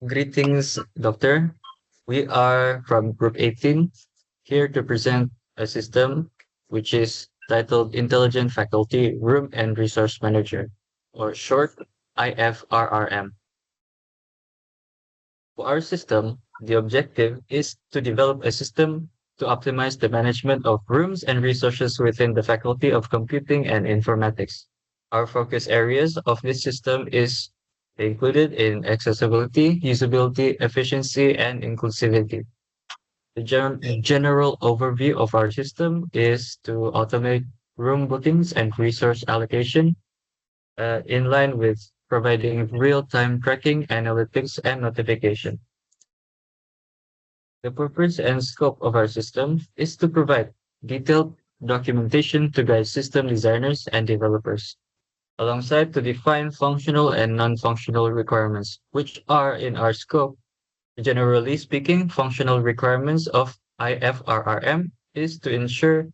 Greetings, Doctor. We are from Group 18 here to present a system which is titled Intelligent Faculty Room and Resource Manager, or short IFRRM. For our system, the objective is to develop a system to optimize the management of rooms and resources within the Faculty of Computing and Informatics. Our focus areas of this system is included in accessibility, usability, efficiency, and inclusivity. The general overview of our system is to automate room bookings and resource allocation in line with providing real-time tracking, analytics, and notification. The purpose and scope of our system is to provide detailed documentation to guide system designers and developers, alongside to define functional and non-functional requirements, which are in our scope. Generally speaking, functional requirements of IFRRM is to ensure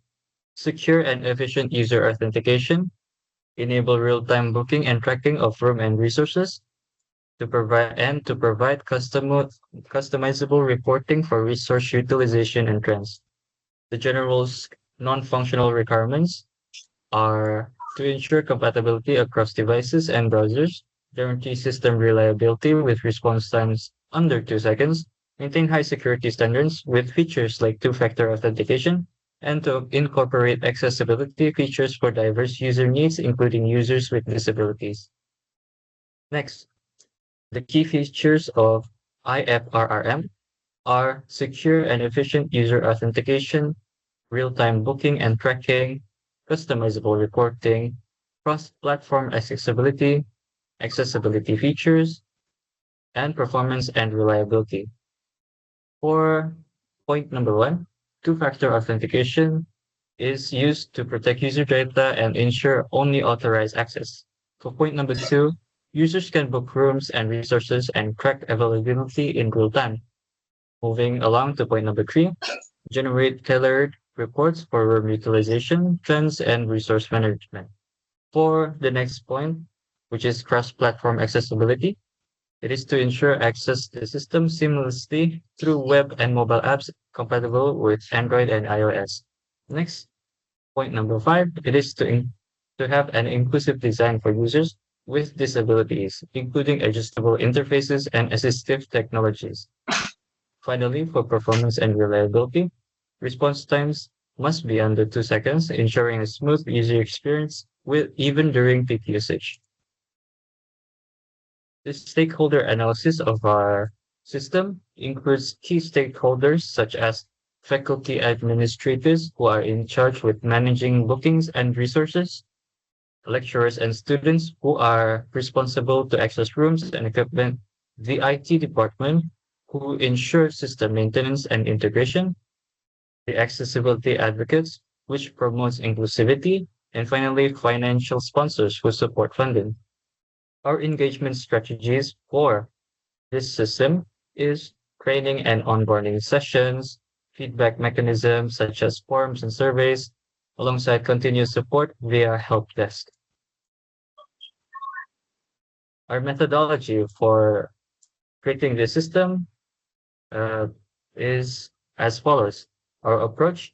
secure and efficient user authentication, enable real-time booking and tracking of room and resources, to provide customizable reporting for resource utilization and trends. The general non-functional requirements are to ensure compatibility across devices and browsers, guarantee system reliability with response times under 2 seconds, maintain high security standards with features like two-factor authentication, and to incorporate accessibility features for diverse user needs, including users with disabilities. Next, the key features of IFRRM are secure and efficient user authentication, real-time booking and tracking, customizable reporting, cross-platform accessibility features, and performance and reliability. For point number one, two-factor authentication is used to protect user data and ensure only authorized access. For point number two, users can book rooms and resources and track availability in real time. Moving along to point number three, generate tailored reports for room utilization, trends, and resource management. For the next point, which is cross-platform accessibility, it is to ensure access to the system seamlessly through web and mobile apps compatible with Android and iOS. Next, point number five, it is to have an inclusive design for users with disabilities, including adjustable interfaces and assistive technologies. Finally, for performance and reliability, response times must be under 2 seconds, ensuring a smooth user experience with even during peak usage. The stakeholder analysis of our system includes key stakeholders such as faculty administrators who are in charge with managing bookings and resources, lecturers and students who are responsible to access rooms and equipment, the IT department who ensure system maintenance and integration, the accessibility advocates, which promotes inclusivity, and finally, financial sponsors who support funding. Our engagement strategies for this system is training and onboarding sessions, feedback mechanisms such as forms and surveys, alongside continuous support via help desk. Our methodology for creating this system uh, is as follows. Our approach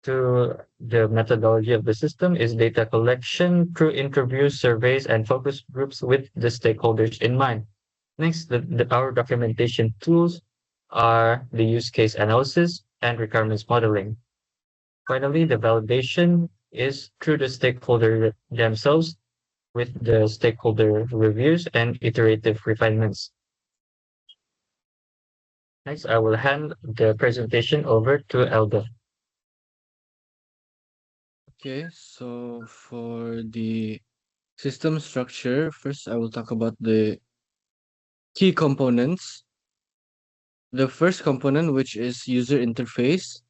to the methodology of the system is data collection through interviews, surveys, and focus groups with the stakeholders in mind. Next, our documentation tools are the use case analysis and requirements modeling. Finally, the validation is through the stakeholder themselves with the stakeholder reviews and iterative refinements. Next, I will hand the presentation over to Elba. Okay, so for the system structure, first I will talk about the key components. The first component, which is user interface,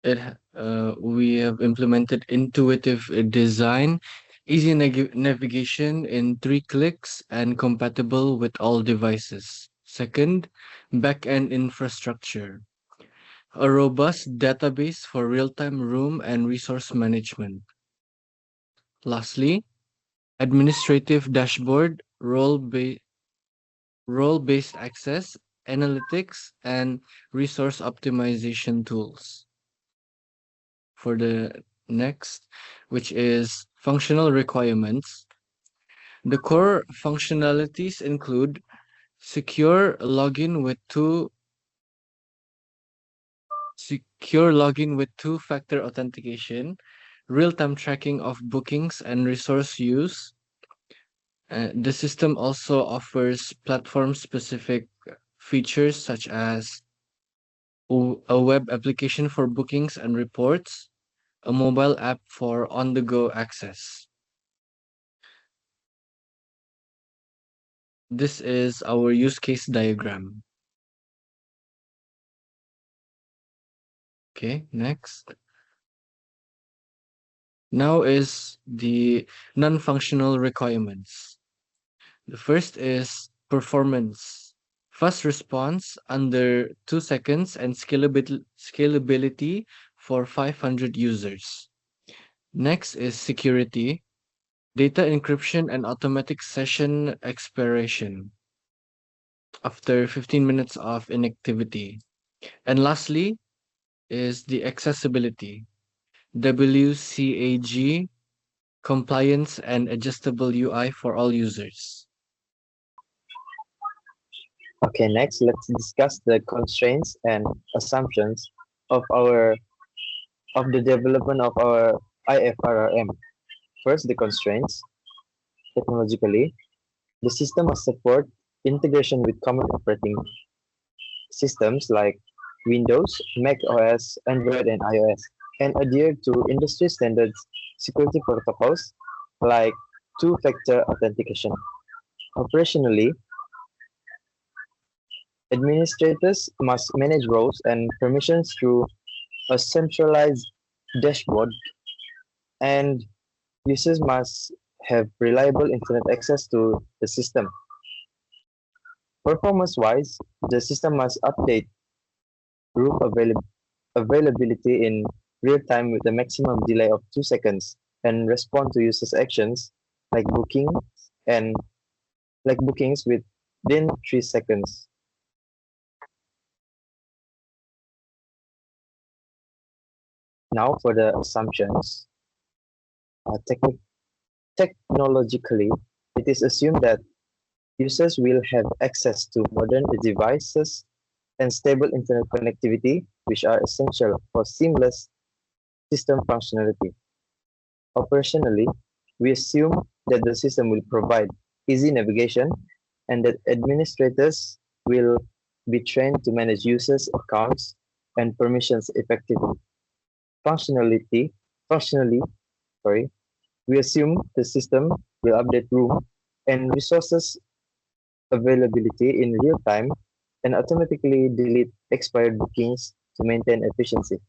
we have implemented intuitive design, easy navigation in 3 clicks, and compatible with all devices. Second, backend infrastructure, a robust database for real-time room and resource management. Lastly, administrative dashboard, role-based access, analytics, and resource optimization tools. For the next, which is functional requirements, the core functionalities include secure login with two-factor authentication, real-time tracking of bookings and resource use. The system also offers platform-specific features such as a web application for bookings and reports, a mobile app for on-the-go access. This is our use case diagram. Okay, next. Now is the non-functional requirements. The first is performance, fast response under 2 seconds, and scalability for 500 users. Next is security, data encryption and automatic session expiration after 15 minutes of inactivity. And lastly is the accessibility, WCAG, compliance and adjustable UI for all users. Okay, next let's discuss the constraints and assumptions of the development of our IFRRM. First, the constraints. Technologically, the system must support integration with common operating systems like Windows, Mac OS, Android, and iOS, and adhere to industry standards security protocols like two-factor authentication. Operationally, administrators must manage roles and permissions through a centralized dashboard, and users must have reliable internet access to the system. Performance-wise, the system must update room availability in real time with a maximum delay of 2 seconds and respond to users' actions like and bookings within 3 seconds. Now for the assumptions. Technologically, it is assumed that users will have access to modern devices and stable internet connectivity, which are essential for seamless system functionality. Operationally, we assume that the system will provide easy navigation and that administrators will be trained to manage users' accounts and permissions effectively. Functionally, we assume the system will update room and resources availability in real time and automatically delete expired bookings to maintain efficiency.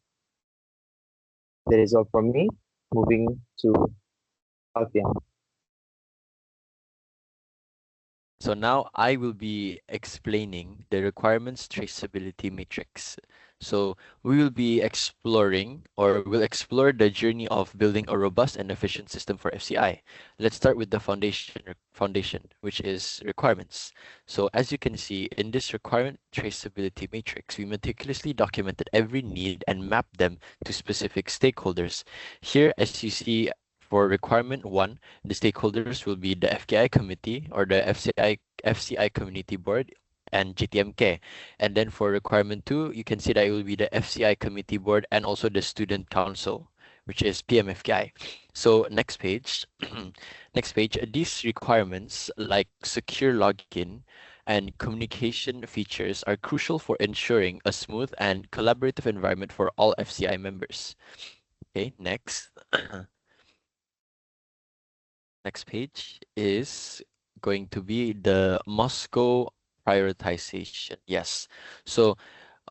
That is all from me. Moving to Alfian. So now I will be explaining the requirements traceability matrix. So we will be exploring, or we'll explore the journey of building a robust and efficient system for FCI. Let's start with the foundation, which is requirements. So as you can see in this requirement traceability matrix, we meticulously documented every need and mapped them to specific stakeholders. Here, as you see, for requirement 1, the stakeholders will be the FKI committee or the FCI community board and GTMK. And then for requirement 2, you can see that it will be the FCI committee board and also the student council, which is PMFKI. So next page, these requirements like secure login and communication features are crucial for ensuring a smooth and collaborative environment for all FCI members. Okay, next. Next page is going to be the Moscow prioritization. Yes. So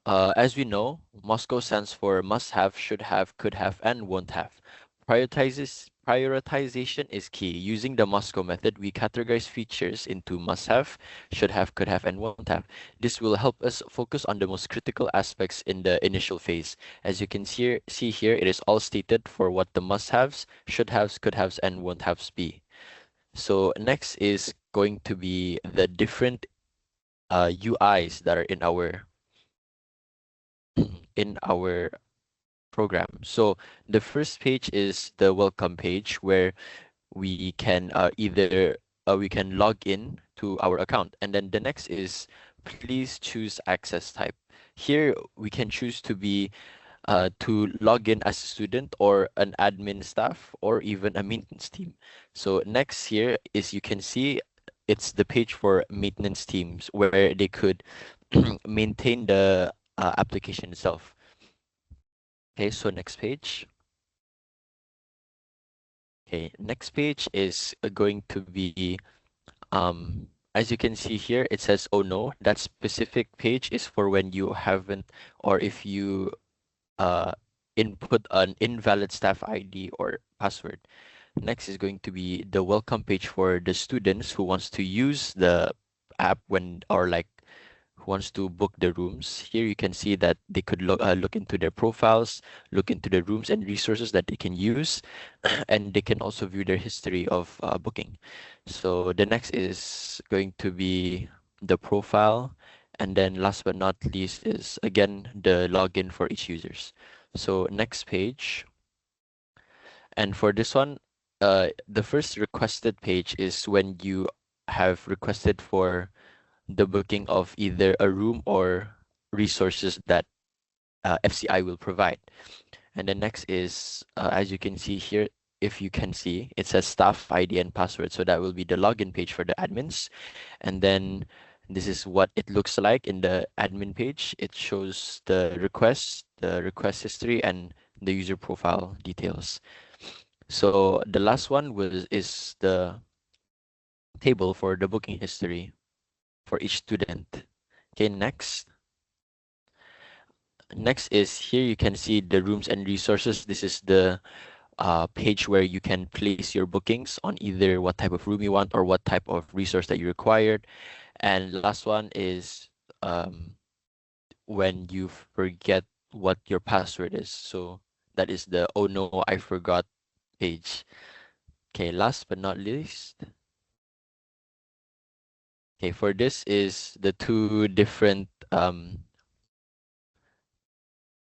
as we know, Moscow stands for must have, should have, could have, and won't have. Prioritization is key. Using the Moscow method, we categorize features into must have, should have, could have, and won't have. This will help us focus on the most critical aspects in the initial phase. As you can see here, it is all stated for what the must haves, should haves, could haves, and won't haves be. So next is going to be the different UIs that are in our program. So the first page is the welcome page where we can either we can log in to our account, and then the next is please choose access type. Here we can choose to log in as a student or an admin staff or even a maintenance team. So next here is, you can see, it's the page for maintenance teams where they could maintain the application itself. Okay, so next page. Okay, next page is going to be, as you can see here, it says, oh no, that specific page is for when you haven't, or if you input an invalid staff ID or password. Next is going to be the welcome page for the students who wants to use the app or like who wants to book the rooms. Here you can see that they could look into their profiles, look into the rooms and resources that they can use, and they can also view their history of booking. So the next is going to be the profile, and then last but not least is again the login for each users. So next page. And for this one, the first requested page is when you have requested for the booking of either a room or resources that FCI will provide. And the next is, as you can see here, if you can see, it says staff ID and password. So that will be the login page for the admins. And then this is what it looks like in the admin page. It shows the request history, and the user profile details. So the last one is the table for the booking history for each student. Okay, next. Next is, here you can see the rooms and resources. This is the page where you can place your bookings on either what type of room you want or what type of resource that you required. And last one is when you forget what your password is. So that is the oh no, I forgot page. Okay, last but not least. Okay, for this is the two different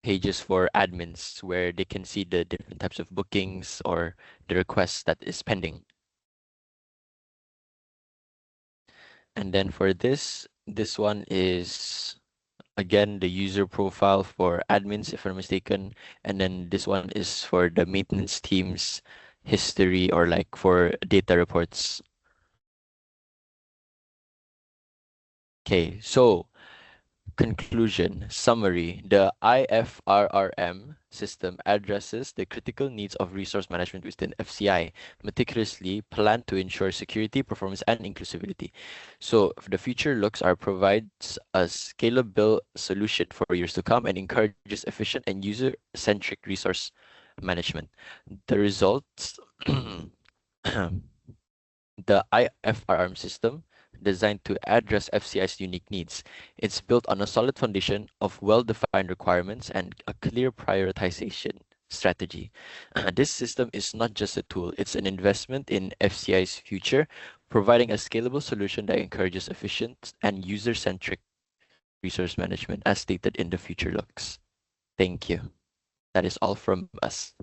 pages for admins where they can see the different types of bookings or the requests that is pending. And then for this one is again the user profile for admins, if I'm mistaken. And then this one is for the maintenance team's history, or like for data reports. Okay, so conclusion, summary. The IFRRM system addresses the critical needs of resource management within FCI, meticulously planned to ensure security, performance, and inclusivity. So the future looks provides a scalable solution for years to come and encourages efficient and user-centric resource management. The results, the IFRRM system designed to address FCI's unique needs. It's built on a solid foundation of well-defined requirements and a clear prioritization strategy. This system is not just a tool, it's an investment in FCI's future, providing a scalable solution that encourages efficient and user-centric resource management as stated in the future looks. Thank you. That is all from us.